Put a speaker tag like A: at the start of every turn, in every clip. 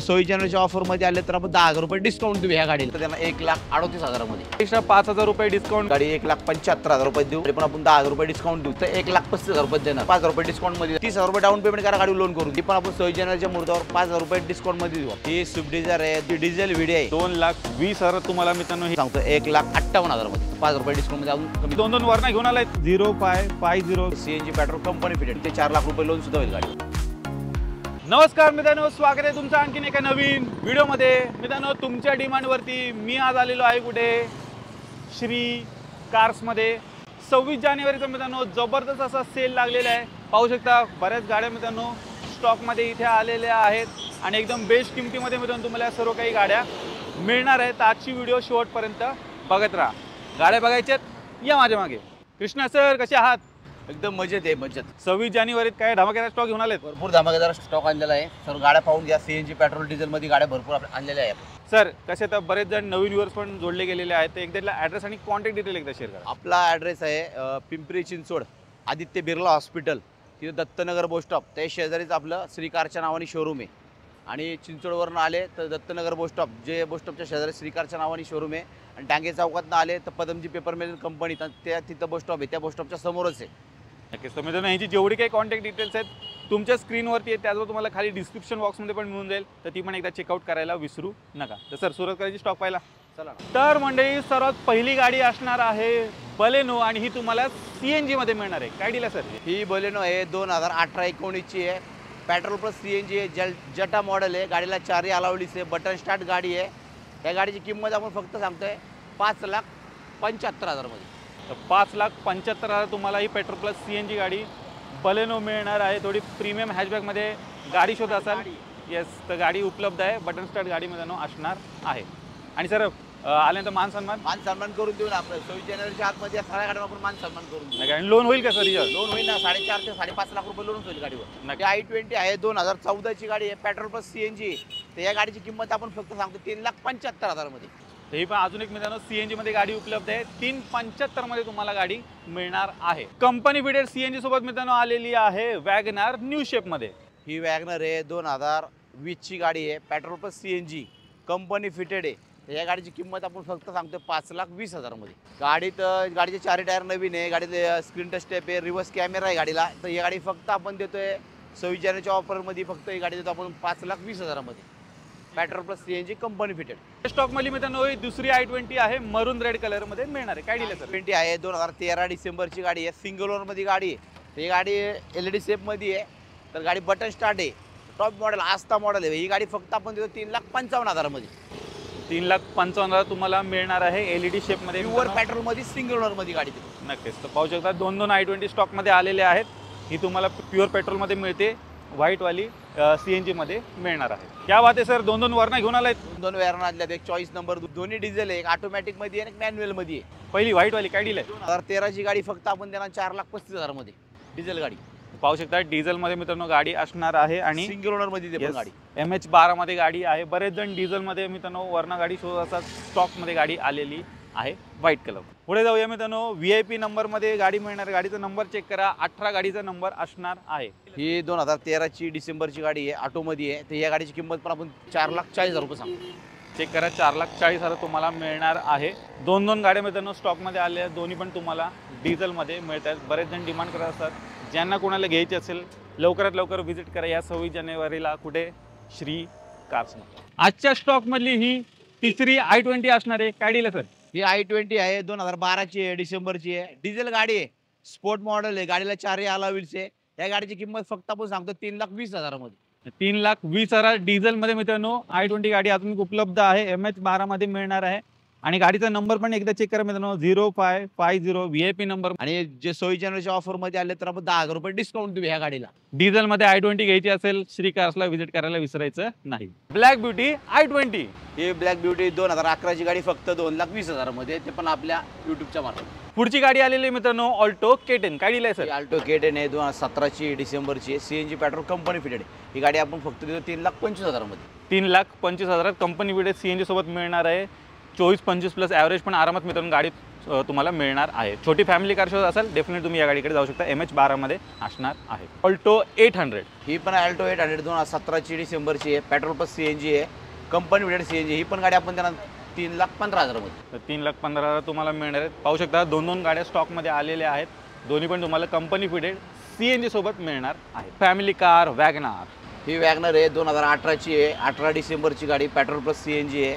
A: सोयी चॅनलच्या ऑफरमध्ये आले तर आपण 10,000 रुपये डिस्काउंट देऊ ह्या गाडीला. तर त्यांना 1,38,000 मध्ये
B: एक्स्ट्रा 5,000 रुपये डिस्काउंट.
A: गाडी 1,75,000 रुपये देऊ. पण आपण 10,000 रुपये डिस्काउंट देऊ. तर 1,35,000 रुपये देणार. 5,000 रुपये डिस्काउंट मध्ये 30,000 रुपये डाऊन पेमेंट करा, गाडी लोन करून ती पण आपण सोयी चॅनलच्या मुहूर्तावर 5,000 रुपये डिस्काउंट मध्ये देऊ. ही स्विफ्ट डिझायर आहे, ती डिझेल व्हिडिओ आहे.
B: 2,20,000 तुम्हाला मित्रांनो हे
A: सांगतो 1,58,000 मध्ये 5,000 रुपये डिस्काउंट मध्ये अजून कमी.
B: दोन वरना घेऊन आलाय 0550.
A: CNG petrol company fitted. ते 4 लाख रुपये लोन सुद्धा होईल गाडी.
B: नमस्कार मित्रांनो, स्वागत आहे तुमचं आणखीन एका नवीन व्हिडिओमध्ये. मित्रांनो, तुमच्या डिमांडवरती मी आज आलेलो आहे कुठे, श्री कार्समध्ये. 26 जानेवारीचा मित्रांनो जबरदस्त असा सेल लागलेला आहे. पाहू शकता बऱ्याच गाड्या मित्रांनो स्टॉकमध्ये इथे आलेल्या आहेत आणि एकदम बेस्ट किमतीमध्ये मित्रांनो तुम्हाला सर्व काही गाड्या मिळणार आहेत. आजची व्हिडिओ शेवटपर्यंत बघत राहा. गाड्या बघायच्यात या माझ्या मागे. कृष्णा सर, कसे आहात?
A: एकदम मजेत आहे, मजेत.
B: 26 जानेवारीत काय धमाकेदार स्टॉक घेऊन आलेत?
A: भरपूर धमाकेदार स्टॉक आणलेला आहे. सर्व गाड्या पाहून घ्या. सीएनजी पेट्रोल डिझेल मध्ये गाड्या भरपूर आणलेल्या आहेत.
B: सर, कसे तर बरेच जण नवीन व्ह्यूअर्स पण जोडले गेलेले आहेत. एकदा ॲड्रेस आणि कॉन्टॅक्ट डिटेल एकदा शेअर करा.
A: आपला ॲड्रेस आहे पिंपरी चिंचवड, आदित्य बिर्ला हॉस्पिटल, तिथे दत्तनगर बस स्टॉप. त्या शेजारीच आपलं श्री कारच्या नावाने शोरूम आहे. आणि चिंचवडवरून आले तर दत्तनगर बस स्टॉप, जे बस स्टॉपच्या शेजारी श्री कारच्या नावाने शोरूम आहे. आणि टांगे चौकातनं आले तर पदमजी पेपर मिल कंपनी, त्या तिथं बस स्टॉप आहे. त्या बस स्टॉपच्या समोरच आहे.
B: नक्कीच. तर मित्रांनो, यांची जेवढी काही कॉन्टॅक्ट डिटेल्स आहेत तुमच्या स्क्रीनवरती आहेत, त्याचबरोबर तुम्हाला खाली डिस्क्रिप्शन बॉक्समध्ये पण मिळून जाईल. तर ती पण एकदा चेकआउट करायला विसरू नका. तर सर, सुरुवात करायची स्टॉक पाहिला.
A: चला.
B: तर मंडळी, सर्वात पहिली गाडी असणार आहे बलेनो आणि ही तुम्हाला CNG मध्ये मिळणार आहे. काय दिला सर?
A: ही बलेनो आहे 2018-19ची आहे. पेट्रोल प्लस CNG आहे. जटा मॉडेल आहे. गाडीला 4 अलाउडीस आहे. बटन स्टार्ट गाडी आहे. या गाडीची किंमत आपण फक्त सांगतोय 5,75,000 मध्ये.
B: तर 5,75,000 तुम्हाला ही पेट्रोल प्लस CNG गाडी बलेनो मिळणार आहे. थोडी प्रीमियम हॅचबॅकमध्ये गाडी शोध असाल, येस, तर गाडी उपलब्ध आहे. बटन स्टार्ट गाडी मित्रांनो असणार आहे. आणि सर, आल्यानंतर मान सन्मान
A: करून देऊ ना. आपल्या सोयी चॅनलच्या आतमध्ये या सगळ्या गाड्यांवर आपण मान सन्मान करून देऊ.
B: आणि लोन होईल का सर?
A: लोन होईल ना. 4.5 ते 5.5 लाख रुपये लोन होईल गाडीवर. नक्की. i20 आहे, 2014ची गाडी आहे. Petrol plus CNG. तर या गाडीची किंमत आपण फक्त सांगतो 3,75,000 मध्ये.
B: ही पण अजून एक मित्रांनो CNG मध्ये गाडी उपलब्ध आहे. 3,75,000 मध्ये तुम्हाला गाडी मिळणार आहे. कंपनी फिटेड CNG सोबत मित्रांनो आलेली आहे वॅगनार न्यू शेप मध्ये.
A: ही वॅगनर आहे, 2020ची गाडी आहे. Petrol plus CNG company fitted आहे. या गाडीची किंमत आपण फक्त सांगतो 5,20,000 मध्ये. गाडीचे 4 टायर नवीन आहे. गाडीचे स्क्रीन टच टॅप आहे, रिव्हर्स कॅमेरा आहे गाडीला. तर ही गाडी फक्त आपण देतोय 26 जानेवारीच्या ऑफरमध्ये. फक्त ही गाडी देतो आपण 5,20,000 मध्ये. Petrol plus CNG company fitted.
B: Stock मध्ये मित्रांनो ही दुसरी i20 आहे, मरून रेड कलर मध्ये मिळणार आहे. काय दिलं सर?
A: i20 आहे, 2013 डिसेंबरची गाडी आहे. सिंगल ओनर मध्ये गाडी आहे. ही गाडी LED शेप मध्ये आहे. तर गाडी बटन स्टार्ट आहे. टॉप मॉडेल, आस्था मॉडेल आहे. ही गाडी फक्त आपण देतो 3,55,000 मध्ये.
B: 3,55,000 तुम्हाला मिळणार आहे LED शेप मध्ये.
A: प्युअर पेट्रोल मध्ये सिंगल ओनर मध्ये गाडी देतो.
B: नक्कीच. तर पाहू शकता दोन i20 स्टॉक मध्ये आलेले आहेत. ही तुम्हाला प्युअर पेट्रोल मध्ये मिळते. व्हाईट वाली CNG मध्ये मिळणार आहे. क्या बात आहे सर, दोन वरना घेऊन आलाय.
A: 2 वेरणा आदल्यात. एक चॉईस नंबर, दोन्ही डिझेल आहे. एक ऑटोमॅटिक मध्ये आहे आणि एक मॅन्युअल मध्ये आहे.
B: पहिली व्हाईट वाली काय दिलंय?
A: 2013ची गाडी फक्त आपण देणार 4,35,000 मध्ये. डिझेल गाडी
B: पाहू शकता डिझेल मध्ये मित्रांनो गाडी असणार आहे आणि
A: सिंगल ओनर मध्ये पण गाडी
B: MH12 मध्ये गाडी आहे. बरेच जण डिझेल मध्ये मित्रांनो वरना गाडी शोधत असतात. स्टॉक मध्ये गाडी आलेली आहे व्हाईट कलर. पुढे जाऊया मित्रांनो. VIP नंबर मध्ये गाडी मिळणार. गाडीचा नंबर चेक करा. 18 गाडीचा नंबर असणार आहे.
A: ही 2013ची डिसेंबरची गाडी आहे, ऑटो मध्ये आहे. तर या गाडीची किंमत पण आपण 4,40,000 रुपये सांगतो.
B: चेक करा. 4,40,000 तुम्हाला मिळणार आहे. दोन गाड्या मित्रांनो स्टॉक मध्ये आल्या. दोन्ही पण तुम्हाला डिझेल मध्ये मिळतात. बरेच जण डिमांड करत असतात. ज्यांना कोणाला घ्यायची असेल लवकरात लवकर व्हिजिट करा या 26 जानेवारीला कुठे, श्री कार्समध्ये. आजच्या स्टॉक मधली ही तिसरी i20 असणार आहे. काय दिलं सर?
A: ही i20 आहे, 2012ची आहे, डिसेंबरची आहे. डिझेल गाडी आहे, स्पोर्ट मॉडेल आहे. गाडीला 4 अलाउडीस आहे. या गाडीची किंमत फक्त आपण सांगतो 3,20,000 मध्ये.
B: 3,20,000 डिझेल मध्ये मित्रांनो i20 गाडी अजून उपलब्ध आहे. MH12 मध्ये मिळणार आहे. आणि गाडीचा नंबर पण एकदा चेक करा मित्रांनो, 0550 VIP नंबर.
A: आणि जे सोयी चॅनलच्या ऑफर मध्ये आले तर आपण 10,000 रुपये डिस्काउंट देऊ ह्या गाडीला.
B: डिझेल मध्ये i20 घ्यायची असेल श्री कार्सला व्हिजिट करायला विसरायचं नाही. Black beauty i20.
A: ही ब्लॅक ब्युटी 2011ची गाडी फक्त 2,20,000 मध्ये. ते पण आपल्या युट्यूबच्या मार्फत.
B: पुढची गाडी आलेली मित्रांनो ऑल्टो K10. काय दिलंय सर?
A: ऑल्टो K10 आहे, 2017ची डिसेंबरची. CNG petrol company fitted. ही गाडी आपण फक्त देतो 3,25,000 मध्ये.
B: 3,25,000 कंपनी फिटेड CNG सोबत मिळणार आहे. 24-25 प्लस ॲव्हरेज पण आरामात मित्रांनो गाडीत तुम्हाला मिळणार आहे. छोटी फॅमिली कार शोध असेल डेफिनेटली तुम्ही या गाडीकडे जाऊ शकता. MH12 मध्ये असणार आहे. ऑल्टो 800
A: ही पण अल्टो 800 2017ची डिसेंबरची आहे. पेट्रोल प्लस CNG आहे. Company fitted CNG. ही पण गाडी आपण त्यांना 3,15,000 मध्ये.
B: तर 3,15,000 तुम्हाला मिळणार आहेत. पाहू शकता दोन गाड्या स्टॉकमध्ये आलेल्या आहेत. दोन्ही पण तुम्हाला कंपनी फिटेड CNG सोबत मिळणार आहे. Family car WagonR.
A: ही वॅगनर आहे 2018ची आहे. 18 डिसेंबरची गाडी. पेट्रोल प्लस CNG आहे.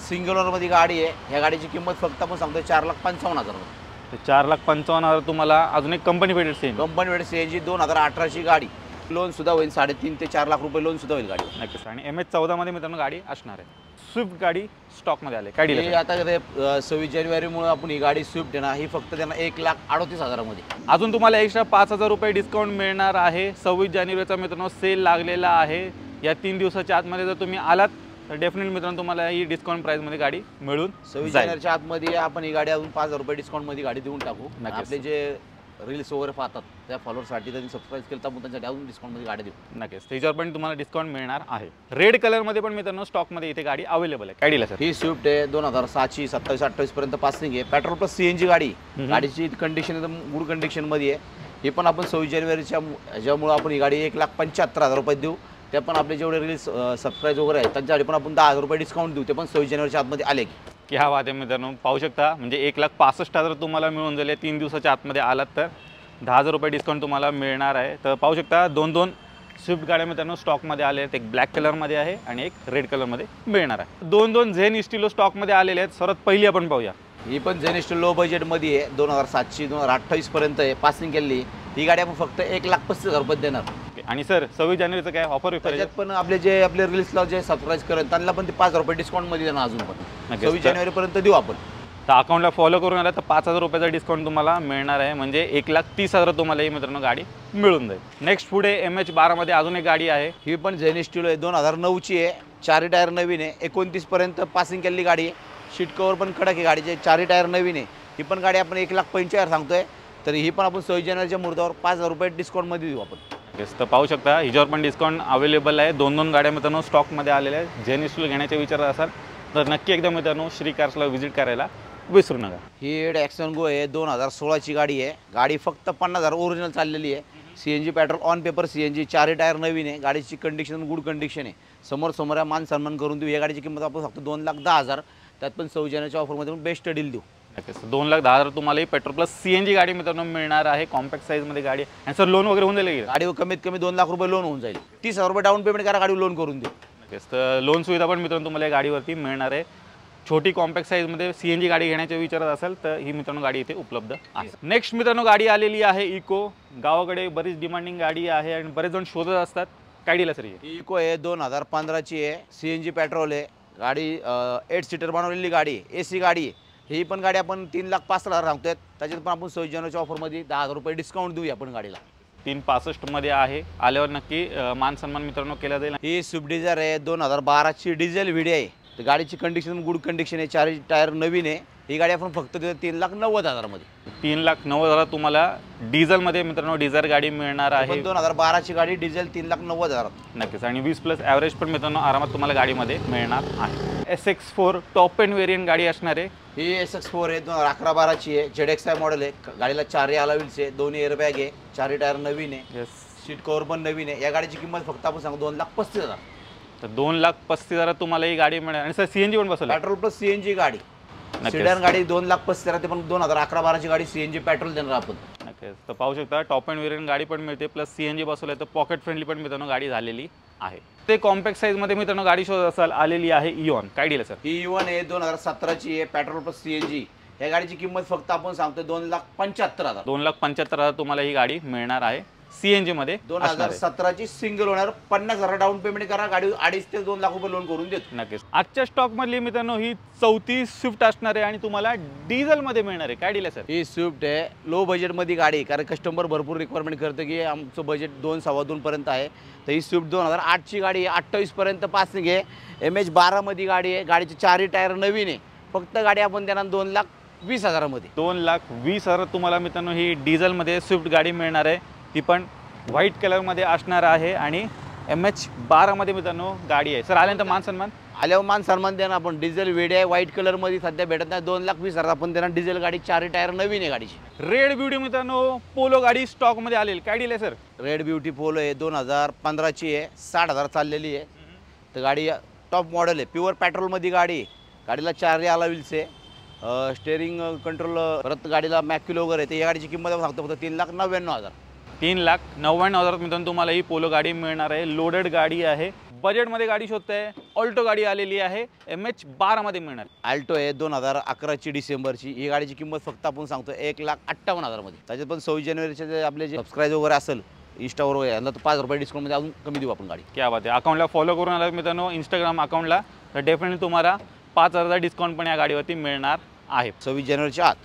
A: सिंगल ओनरमध्ये गाडी आहे. ह्या गाडीची किंमत फक्त आपण सांगतो 4,55,000 मध्ये.
B: तर 4,55,000 तुम्हाला अजून एक company fitted CNG.
A: Company fitted CNG 2018ची गाडी. लोन सुद्धा होईल. 3.5 ते 4 लाख रुपये लोन सुद्धा होईल गाडी.
B: नक्कीच. आणि MH14 मध्ये मित्रांनो गाडी असणार आहे. स्विफ्ट गाडी स्टॉकमध्ये आले. काय
A: ही
B: डील
A: आता 26 जानेवारीमुळे आपण ही गाडी स्विफ्ट आहे ना, ही फक्त त्यांना 1,38,000 मध्ये.
B: अजून तुम्हाला एक्स्ट्रा 5,000 रुपये डिस्काउंट मिळणार आहे. 26 जानेवारीचा मित्रांनो सेल लागलेला आहे. या 3 दिवसाच्या आतमध्ये जर तुम्ही आलात तर डेफिनेटली मित्रांनो तुम्हाला ही डिस्काउंट प्राइसमध्ये गाडी मिळून
A: 26 जानेवारीच्या आतमध्ये आपण ही गाडी अजून 5,000 रुपये डिस्काउंटमध्ये गाडी देऊन टाकू.
B: नक्कीच.
A: आपले जे रील्स वगैरे पाहतात त्या फॉलोअरसाठी त्यांनी सबस्क्राईब केलं तर आपण त्यांच्यासाठी अजून डिस्काउंटमध्ये गाडी देऊ.
B: नक्कीच. त्याच्यावर पण तुम्हाला डिस्काउंट मिळणार आहे. रेड कलरमध्ये पण मित्रांनो स्टॉकमध्ये इथे गाडी अवेलेबल आहे. काय डील आहे सर?
A: ही स्विफ्ट आहे 2007ची 27-28 पर्यंत पासिंग आहे. पेट्रोल प्लस CNG गाडी. गाडीची कंडिशन एकदम गुड कंडिशनमध्ये आहे. ही पण आपण 26 जानेवारीच्या ह्याच्यामुळे आपण ही गाडी 1,75,000 रुपये देऊ. ते पण आपले जेवढे रील्स सबस्क्राईब वगैरे आहेत त्यांच्यासाठी पण आपण 10,000 रुपये डिस्काउंट देऊ. ते पण 26 जानेवारीच्या आतमध्ये आले की.
B: की हा वाद आहे मित्रांनो. पाहू शकता म्हणजे 1,65,000 तुम्हाला मिळून जाईल. 3 दिवसाच्या आतमध्ये आलात तर 10,000 रुपये डिस्काउंट तुम्हाला मिळणार आहे. तर पाहू शकता दोन स्विफ्ट गाड्या मित्रांनो स्टॉकमध्ये आले आहेत. एक ब्लॅक कलरमध्ये आहे आणि एक रेड कलरमध्ये मिळणार आहे. दोन झेन इस्टिलो स्टॉकमध्ये आलेले आहेत. सर्वात पहिली आपण पाहूया.
A: ही पण जेनेस्ट लो बजेटमध्ये आहे. 2007ची 2028 पर्यंत आहे पासिंग केली. ही गाडी आपण फक्त 1,35,000 रुपये देणार.
B: आणि सर 26 जानेवारीचं काय ऑफर
A: त्याच्यात पण आपले रील्सला जे सबस्क्राईब करेल त्यांना पण ते 5,000 रुपये डिस्काउंटमध्ये देणार अजून पण. 26 जानेवारीपर्यंत देऊ आपण.
B: तर अकाउंटला फॉलो करून आला तर 5,000 रुपयाचा डिस्काउंट तुम्हाला मिळणार आहे. म्हणजे 1,30,000 तुम्हाला ही मित्रांनो गाडी मिळून जाईल. नेक्स्ट पुढे MH12 मध्ये अजून एक गाडी आहे.
A: ही पण जेनेस्टिलो आहे 2009ची आहे. 4 टायर नवीन आहे. 29 पर्यंत पासिंग केलेली गाडी आहे. सीट कवर पण कडक आहे गाडीचे. 4 टायर नवीन आहे. ही पण गाडी आपण 1,45,000 सांगतोय. तर ही पण आपण 26 जानेवारीच्या मुहूर्तावर 5,000 रुपये डिस्काउंटमध्ये देऊ आपण.
B: तर पाहू शकता हिच्यावर पण डिस्काउंट अवेलेबल आहे. दोन गाड्या मित्रांनो स्टॉकमध्ये आलेल्या आहेत. जेनेस्टिलो घेण्याचा विचार असाल तर नक्की एकदा मित्रांनो श्री कार्सला व्हिजिट करायला विसरू नका.
A: ही ॲक्सन गो आहे 2016ची गाडी आहे. गाडी फक्त 50,000 ओरिजिनल चाललेली आहे. CNG petrol on paper CNG. 4 tyre नवीन आहे. गाडीची कंडिशन गुड कंडिशन आहे. समोर मान सन्मान करून देऊ. या गाडीची किंमत आपण फक्त 2,10,000. त्यात पण 26 जानेवारीच्या ऑफरमध्ये पण बेस्ट डील देऊ.
B: नक्कीच. 2,10,000 तुम्हाला ही पेट्रोल प्लस CNG गाडी मित्रांनो मिळणार आहे. कॉम्पॅक्ट साईजमध्ये गाडी आहे. आणि सर लोन वगैरे होऊन जाईल.
A: गाडीवर कमीत कमी 2 लाख रुपये लोन होऊन जाईल. 30,000 रुपये डाऊन पेमेंट करा गाडीवर लोन करून देऊ.
B: नक्कीच. तर लोन सुविधा पण मित्रांनो तुम्हाला या गाडीवरती मिळणार आहे. छोटी कॉम्पॅक्ट साईजमध्ये CNG गाडी घेण्याच्या विचारात असेल तर ही मित्रांनो गाडी इथे उपलब्ध आहे. नेक्स्ट मित्रांनो गाडी आलेली आहे इको. गावाकडे बरीच डिमांडिंग गाडी आहे आणि बरेच जण शोधत असतात. काय डील आहे सर? ही
A: इको आहे 2015ची आहे. CNG पेट्रोल आहे. गाडी 8 सीटर बनवलेली गाडी आहे. AC गाडी आहे. ही पण गाडी आपण 3,65,000 सांगतोय. त्याच्यात पण आपण 26 जानेवारीच्या ऑफरमध्ये 10,000 रुपये डिस्काउंट देऊया आपण गाडीला.
B: 365 मध्ये आहे. आल्यावर नक्की मान सन्मान मित्रांनो केला जाईल.
A: ही स्विफ्ट डिझायर आहे 2012ची डिझेल व्हिडिओ आहे. तर गाडीची कंडिशन गुड कंडिशन आहे. 4 टायर नवीन आहे. ही गाडी आपण फक्त 3,90,000 मध्ये.
B: 3,90,000 तुम्हाला डिझेलमध्ये मित्रांनो डिझायर गाडी मिळणार आहे.
A: 2012ची गाडी डिझेल 3,90,000.
B: नक्कीच. आणि 20+ ॲव्हरेज पण मित्रांनो आरामात तुम्हाला गाडीमध्ये मिळणार आहे. SX4 टॉप एंड व्हेरियंट गाडी असणार आहे.
A: ही SX4 आहे 2011-12ची आहे. ZXi मॉडेल आहे. गाडीला 4 अलॉय व्हील्स आहे. 2 एअरबॅग आहे. 4 टायर नवीन आहे.
B: येस.
A: सीट कवर पण नवीन आहे. या गाडीची किंमत फक्त आपण सांगू 2,35,000.
B: तर 2,35,000 तुम्हाला ही गाडी मिळेल. आणि सर CNG पण बसवलं.
A: पेट्रोल प्लस CNG गाडी.
B: नक्कीच.
A: सिडॅन गाडी 2,35,000 ते पण 2011-12ची गाडी CNG पेट्रोल देणार आपण.
B: नक्कीच. तर पाहू शकता टॉप एंड व्हेरियंट गाडी पण मिळते प्लस CNG बसवलं तर पॉकेट फ्रेंडली पण मित्रांनो गाडी झालेली आहे. ते कॉम्पॅक्ट साईजमध्ये मित्रांनो गाडी शोधत असाल आलेली आहे इऑन. काय डील आहे सर?
A: ही इवन आहे 2017ची आहे. Petrol plus CNG. या गाडीची किंमत फक्त आपण सांगतो 2,75,000.
B: 2,75,000 तुम्हाला ही गाडी मिळणार आहे. CNG मध्ये
A: 2017ची सिंगल ओनर. 50,000 डाऊन पेमेंट करा. गाडी 2.5 ते 2 लाख रुपये लोन करून देतो.
B: नक्कीच. आजच्या स्टॉक मधली मित्रांनो ही 34 स्विफ्ट असणार आहे आणि तुम्हाला डिझेल मध्ये मिळणार आहे. काय डील आहे सर?
A: ही स्विफ्ट आहे लो बजेटमध्ये गाडी. कारण कस्टमर भरपूर रिक्वायरमेंट करतं की आमचं बजेट 2-2.25 पर्यंत आहे. तर ही स्विफ्ट 2008ची गाडी आहे. 28 पर्यंत पासिंग आहे. MH12 मध्ये गाडी आहे. गाडीचे 4 टायर नवीन आहे. फक्त गाडी आपण त्यांना 2,20,000 मध्ये.
B: 2,20,000 तुम्हाला मित्रांनो ही डिझेल मध्ये स्विफ्ट गाडी मिळणार आहे. ती पण व्हाईट कलरमध्ये असणार आहे आणि MH12 मध्ये मित्रांनो गाडी आहे. सर आल्यानंतर मान सन्मान
A: आल्यावर मान सन्मान देणार आपण. डिझेल वेड आहे, व्हाईट कलरमध्ये सध्या भेटत नाही. 2,20,000 आपण देणार. डिझेल गाडी, 4 टायर नवीन आहे गाडीची.
B: रेड ब्युटी मित्रांनो पोलो गाडी स्टॉकमध्ये आलेली, काय डील आहे सर?
A: रेड ब्युटी पोलो आहे, 2015ची आहे, 60,000 चाललेली आहे. तर गाडी टॉप मॉडेल आहे, प्युअर पेट्रोलमध्ये गाडी आहे. गाडीला 4 याला व्हील्स आहे, स्टेअरिंग कंट्रोल, परत गाडीला मॅक्युल वगैरे. तर या गाडीची किंमत सांगतो फक्त 3,99,000.
B: 3,99,000 मित्रांनो तुम्हाला ही पोलो गाडी मिळणार आहे. लोडेड गाडी आहे, बजेटमध्ये गाडी शोधताय. ऑल्टो गाडी आलेली आहे, MH12 मध्ये मिळणार.
A: आल्टो आहे, 2011ची डिसेंबरची. ही गाडीची किंमत फक्त आपण सांगतो 1,58,000 मध्ये. त्याच्यात पण 26 जानेवारीचे जे आपले जे सबस्क्राईब वगैरे असेल इंस्टावर वगैरे यांना तर 5 रुपये डिस्काउंटमध्ये अजून कमी देऊ आपण गाडी.
B: क्या बात आहे. अकाउंटला फॉलो करून आला मित्रांनो इंस्टाग्राम अकाउंटला, तर डेफिनेटली तुम्हाला 5,000 डिस्काउंट पण या गाडीवरती मिळणार आहे
A: 26 जानेवारीच्या आत.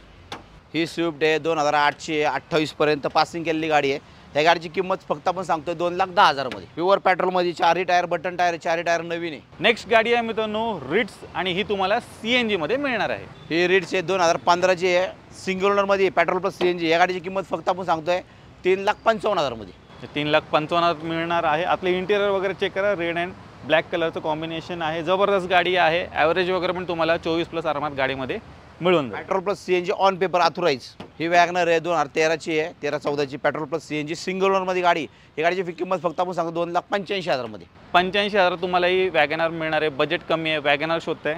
A: ही स्विफ्ट आहे, 2008ची आहे, 28पर्यंत पासिंग केलेली गाडी आहे. त्या गाडीची किंमत फक्त आपण सांगतो 2,10,000 मध्ये. प्युअर पेट्रोलमध्ये, 4 टायर बटन टायर, 4 टायर नवीन आहे.
B: नेक्स्ट गाडी आहे मित्रांनो रिट्स, आणि ही तुम्हाला CNG मध्ये मिळणार आहे.
A: ही रिट्स आहे, 2015ची आहे, सिंगल ओनरमध्ये, पेट्रोल प्लस CNG. या गाडीची किंमत फक्त आपण सांगतोय 3,55,000 मध्ये.
B: 3,55,000 मिळणार आहे. आपले इंटेरियर वगैरे चेक करा, रेड अँड ब्लॅक कलरचं कॉम्बिनेशन आहे. जबरदस्त गाडी आहे. ॲव्हरेज वगैरे पण तुम्हाला 24+ आरामात गाडीमध्ये मिळून जाईल.
A: Petrol plus CNG on paper authorise. He WagonR आहे, 2013ची आहे, 13-14ची, पेट्रोल प्लस CNG सिंगल ओनरमध्ये गाडी. ही गाडीची किंमत फक्त आपण सांगतो 2,85,000 मध्ये.
B: 85,000 तुम्हाला ही वॅगनर मिळणार आहे. बजेट कमी आहे, वॅगनर शोधताय.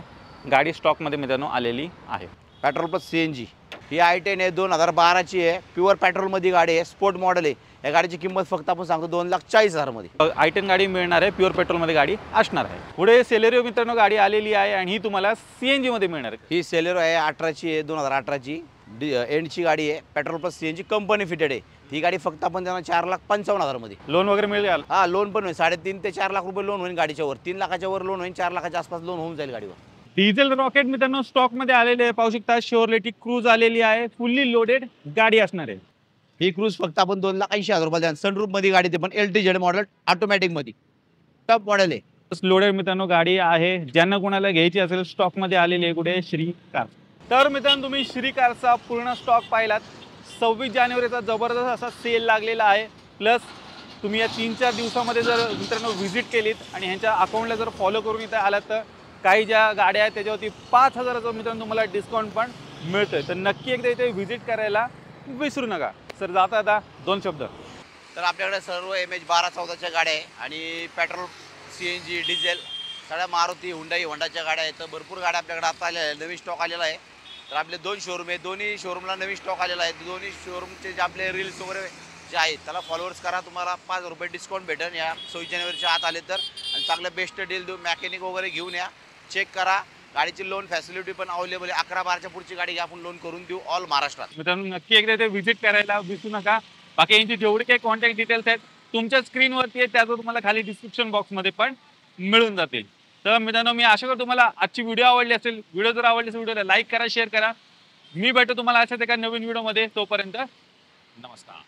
B: गाडी स्टॉकमध्ये मित्रांनो आलेली आहे.
A: Petrol plus CNG. ही I10 आहे, 2012ची आहे, प्युअर पेट्रोलमध्ये गाडी आहे, स्पोर्ट मॉडेल आहे. या गाडीची किंमत फक्त आपण सांगतो 2,40,000 मध्ये.
B: I10 गाडी मिळणार आहे, प्युअर पेट्रोलमध्ये गाडी असणार आहे. पुढे सेलेरिओ मित्रांनो गाडी आलेली आहे, आणि ही तुम्हाला CNG मध्ये मिळणार आहे.
A: ही सेलेरो आहे, 18ची आहे, 2018ची एंडची गाडी आहे, petrol plus CNG company fitted आहे. ही गाडी फक्त आपण त्यांना 4,55,000 मध्ये.
B: लोन वगैरे मिळेल?
A: हा, लोन पण होईल. 3.5 ते 4 लाख रुपये लोन होईल गाडीच्या वर. 3 लाखाच्या वर लोन होईल, 4 लाखाच्या आसपास लोन होऊन जाईल गाडीवर.
B: डिझेल रॉकेट मित्रांनो स्टॉकमध्ये आलेले आहे. पाहू शकता शेवरलेट क्रूज आलेली आहे, फुल्ली लोडेड गाडी असणार आहे.
A: ही क्रूज फक्त आपण 2,80,000 रुपये द्या. सनरूफ मध्ये गाडी, ते पण LTZ मॉडेल, ऑटोमॅटिक मध्ये, टॉप मॉडेल आहे.
B: लोडेड मित्रांनो गाडी आहे. ज्यांना कोणाला घ्यायची असेल स्टॉकमध्ये आलेली आहे. कुठे? श्री कार्स. तर मित्रांनो तुम्ही श्री कार्सचा पूर्ण स्टॉक पाहिलात. 26 जानेवारीचा जबरदस्त असा सेल लागलेला आहे. प्लस तुम्ही या 3-4 दिवसामध्ये जर मित्रांनो व्हिजिट केलीत आणि ह्यांच्या अकाउंटला जर फॉलो करून इथं आलात, तर काही ज्या गाड्या आहेत त्याच्यावरती 5,000चं मित्रांनो तुम्हाला डिस्काउंट पण मिळतोय. तर नक्की एकदा इथे व्हिजिट करायला विसरू नका. सर जाता आता 2 शब्द.
A: तर आपल्याकडे सर्व MH12-14च्या गाड्या आहे, आणि पेट्रोल CNG डिझेल सगळ्या मारुती, हुंडाई, होंडाच्या गाड्या आहेत. तर भरपूर गाड्या आपल्याकडे आता आलेल्या आहे, नवीन स्टॉक आलेला आहे. तर आपले 2 शोरूम आहे, दोन्ही शोरूमला नवीन स्टॉक आलेला आहे. दोन्ही शोरूमचे जे आपले रील्स वगैरे जे आहेत त्याला फॉलोअर्स करा. तुम्हाला 5 रुपये डिस्काउंट भेटेल या 26 जानेवारीच्या आत आले तर. आणि चांगलं बेस्ट डील देऊ. मॅकॅनिक वगैरे घेऊन या, चेक करा. गाडीची लोन फॅसिलिटी पण अवेलेबल आहे. 11-12च्या पुढची गाडी आपण लोन करून देऊ ऑल महाराष्ट्रात.
B: मित्रांनो नक्की एकदा इथे व्हिजिट करायला विसरू नका. बाकी यांची जेवढे काही कॉन्टॅक्ट डिटेल्स आहेत तुमच्या स्क्रीनवरती आहे, त्याचं तुम्हाला खाली डिस्क्रिप्शन बॉक्समध्ये पण मिळून जातील. तर मित्रांनो मी आशा करतो तुम्हाला आजची व्हिडिओ आवडली असेल. व्हिडिओ जर आवडली असेल व्हिडिओला लाईक करा, शेअर करा. मी भेटतो तुम्हाला अशाच एका नवीन व्हिडिओमध्ये. तोपर्यंत नमस्कार.